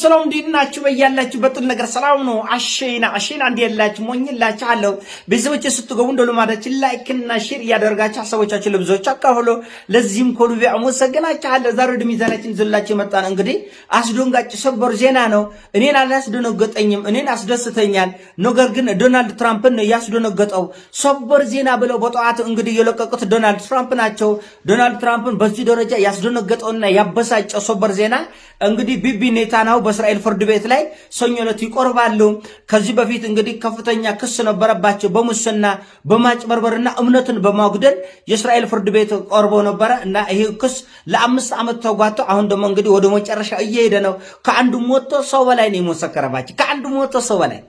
ሰላም እንዲናችሁ በያላችሁ በጥል ነገር ሰላም ነው። አሽና እንዲያላችሁ ሞኝላችሁ አለው ቤተሰቦች ስትገቡ እንደለማዳችሁ ላይክ እና ሼር ያደርጋችሁ ሐሳቦቻችሁ ለብዙዎች አካፍሎ ለዚህም ኮልቪ አመሰግናችሁ አለ። ዛሬ ወደ ሚዛናችን ዘላችሁ መጣን። እንግዲህ አስደንጋጭ ሰበር ዜና ነው። እኔን አላስደነገጠኝም፣ እኔን አስደስተኛል። ነገር ግን ዶናልድ ትራምፕን ያስደነገጠው ሰበር ዜና ብለው በጠዋት እንግዲህ የለቀቁት ዶናልድ ትራምፕ ናቸው። ዶናልድ ትራምፕን በዚህ ደረጃ ያስደነገጠውና ያበሳጨው ሰበር ዜና እንግዲህ ቢቢ ኔታንያሁ በእስራኤል ፍርድ ቤት ላይ ሰኞ ዕለት ይቆርባሉ። ከዚህ በፊት እንግዲህ ከፍተኛ ክስ ነበረባቸው በሙስና በማጭበርበርና እምነትን በማጉደል የእስራኤል ፍርድ ቤት ቆርቦ ነበረ እና ይሄ ክስ ለ5 ዓመት ተጓቶ አሁን ደግሞ እንግዲህ ወደ መጨረሻ እየሄደ ነው። ከአንዱ ሞቶ ሰው በላይ ነው የመሰከረባቸው። ከአንዱ ሞቶ ሰው በላይ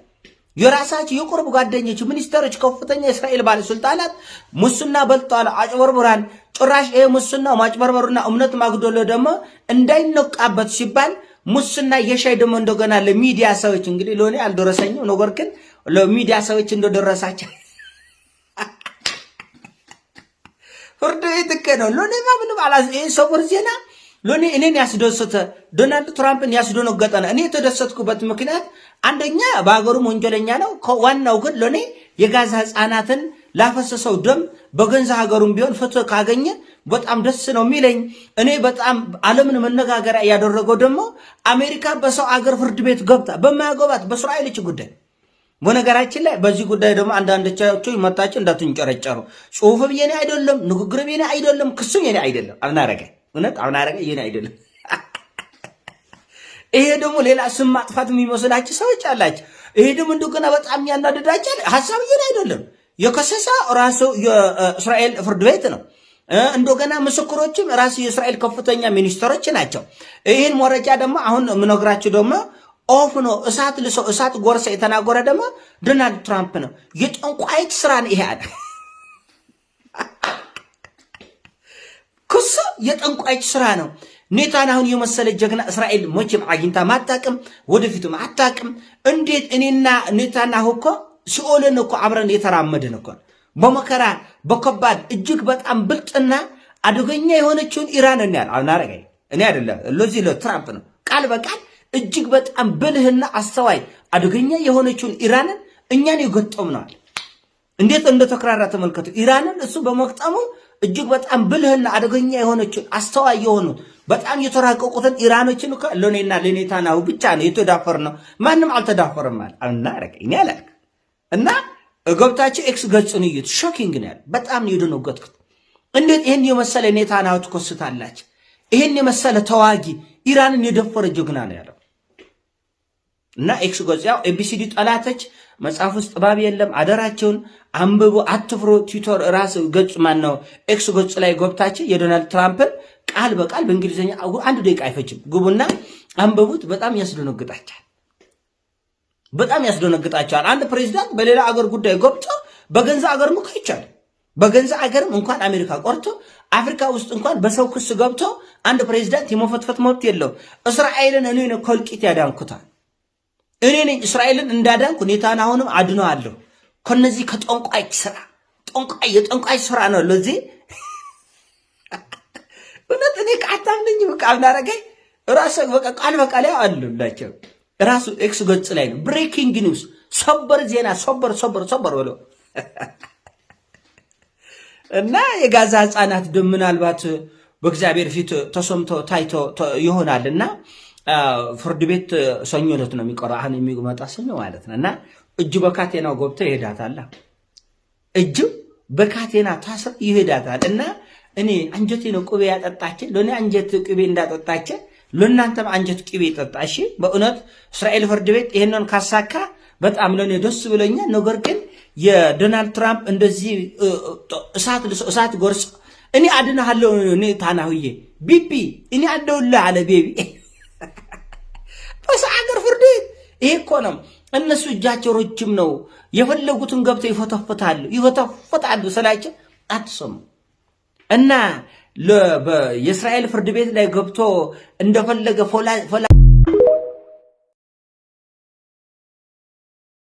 የራሳቸው የቁርብ ጓደኞች ሚኒስተሮች፣ ከፍተኛ የእስራኤል ባለስልጣናት ሙስና በልጧል፣ አጭበርብራን ጭራሽ ይሄ ሙስና ማጭበርበሩና እምነት ማጉደሉ ደግሞ እንዳይነቃበት ሲባል ሙስና የሻይ ደግሞ እንደገና ለሚዲያ ሰዎች እንግዲህ ለኔ አልደረሰኝም፣ ነገር ግን ለሚዲያ ሰዎች እንደደረሳቸው ፍርድ ቤት ከነው ለኔ ምንም አላዝ ይሄ ሰበር ዜና ለኔ እኔን ያስደሰተ ዶናልድ ትራምፕን ያስደነገጠ ነው። እኔ የተደሰትኩበት ምክንያት አንደኛ በአገሩ ወንጀለኛ ነው። ዋናው ግን ለኔ የጋዛ ህፃናትን ላፈሰሰው ደም በገንዛ ሀገሩም ቢሆን ፍትህ ካገኘ በጣም ደስ ነው የሚለኝ። እኔ በጣም ዓለምን መነጋገሪያ ያደረገው ደግሞ አሜሪካ በሰው አገር ፍርድ ቤት ገብታ በማያገባት በእስራኤል ጉዳይ። በነገራችን ላይ በዚህ ጉዳይ ደግሞ አንዳንዶቻችሁ ይመጣችሁ እንዳትንጨረጨሩ። ጽሁፍም የኔ አይደለም፣ ንግግርም የኔ አይደለም፣ ክሱም የኔ አይደለም። አብናረገ እውነት አብናረገ የኔ አይደለም። ይሄ ደግሞ ሌላ ስም ማጥፋት የሚመስላችሁ ሰዎች አላችሁ። ይሄ ደግሞ እንደገና በጣም ያናደዳችሁ ሐሳብ የኔ አይደለም። የከሰሳ ራሱ የእስራኤል ፍርድ ቤት ነው። እንደገና ምስክሮችም ራሱ የእስራኤል ከፍተኛ ሚኒስትሮች ናቸው። ይህን መረጃ ደግሞ አሁን የምነግራችሁ ደግሞ ኦፍ ነው። እሳት ልሶ እሳት ጎርሰ የተናገረ ደግሞ ዶናልድ ትራምፕ ነው። የጠንቋይት ስራ ነው ይሄ አለ። ክሱ የጠንቋይት ስራ ነው። ኔታንያሁን የመሰለ ጀግና እስራኤል መቼም አግኝታ ማታቅም፣ ወደፊትም አታቅም። እንዴት እኔና ኔታንያሁ እኮ ሲኦልን እኮ አብረን የተራመድን እኮ በመከራ በከባድ እጅግ በጣም ብልጥና አደገኛ የሆነችውን ኢራን እናያል። አናረገ እኔ አይደለም ለዚህ ለትራምፕ ነው ቃል በቃል እጅግ በጣም ብልህና አስተዋይ አደገኛ የሆነችውን ኢራንን እኛን ይገጠምናል። እንዴት እንደተከራራ ተመልከቱ። ኢራንን እሱ በመቅጠሙ እጅግ በጣም ብልህና አደገኛ የሆነችውን አስተዋይ የሆኑ በጣም የተራቀቁትን ኢራኖችን እኮ ለኔና ለኔታንያሁ ብቻ ነው የተዳፈር ነው። ማንም አልተዳፈረም ማለት አናረገ እኔ አላልክ እና ገብታችሁ ኤክስ ገጽን እዩት። ሾኪንግ ነው ያለ። በጣም ነው የደነገጥኩት። እንዴት ይሄን የመሰለ ኔታንያሁ ትኮስታላችሁ? ይሄን የመሰለ ተዋጊ ኢራንን የደፈረ ጀግና ነው ያለው እና ኤክስ ገጽ ያው ኤቢሲዲ ጠላቶች መጽሐፍ ውስጥ ባብ የለም። አደራቸውን አንብቡ፣ አትፍሩ። ትዊተር ራስ ገጽ ማን ነው ኤክስ ገጽ ላይ ገብታችሁ የዶናልድ ትራምፕን ቃል በቃል በእንግሊዝኛ 1 ደቂቃ አይፈጅም ግቡና አንብቡት። በጣም ያስደነግጣችኋል። በጣም ያስደነግጣቸዋል። አንድ ፕሬዝዳንት በሌላ አገር ጉዳይ ገብቶ በገንዛ አገር ሙካ ይቻላል። በገንዛ አገርም እንኳን አሜሪካ ቆርቶ አፍሪካ ውስጥ እንኳን በሰው ክስ ገብቶ አንድ ፕሬዝዳንት የመፈትፈት መብት የለው። እስራኤልን እኔ ነው ከልቂት ያዳንኩታል። እኔ ነኝ እስራኤልን እንዳዳንኩ ኔታንያሁንም አድነዋለሁ ከነዚህ ከጠንቋይ ስራ። የጠንቋይ ስራ ነው ለዚህ እውነት እኔ ቃታምነኝ በቃ አብናረገኝ ራስ በቃ ቃል በቃል አሉላቸው ራሱ ኤክስ ገጽ ላይ ነው። ብሬኪንግ ኒውስ ሰበር ዜና ሰበር ብሎ እና የጋዛ ህፃናት ደም ምናልባት በእግዚአብሔር ፊት ተሰምቶ ታይቶ ይሆናልና ፍርድ ቤት ሰኞ ዕለት ነው የሚቀረው። አሁን የሚመጣ ሰኞ ማለት ነው እና እጁ በካቴናው ገብቶ ይሄዳታል። እጁ በካቴና ታስሮ ይሄዳታል እና እኔ አንጀቴ ነው ቅቤ ያጠጣችን። ለኔ አንጀት ቅቤ እንዳጠጣችን ለእናንተም አንጀት ቅቤ ይጠጣሽ። በእውነት እስራኤል ፍርድ ቤት ይሄንን ካሳካ በጣም ለኔ ደስ ብሎኛል። ነገር ግን የዶናልድ ትራምፕ እንደዚህ እሳት ጎርስ እኔ አድናለሁ ኔታንያሁዬ ቢቢ እኔ አለሁልህ አለ ቤቢ በሰው አገር ፍርድ ቤት ይሄ እኮ ነው። እነሱ እጃቸው ረጅም ነው። የፈለጉትን ገብተው ይፈተፍታሉ ስላቸው አትሰሙ እና የእስራኤል ፍርድ ቤት ላይ ገብቶ እንደፈለገ ፎላ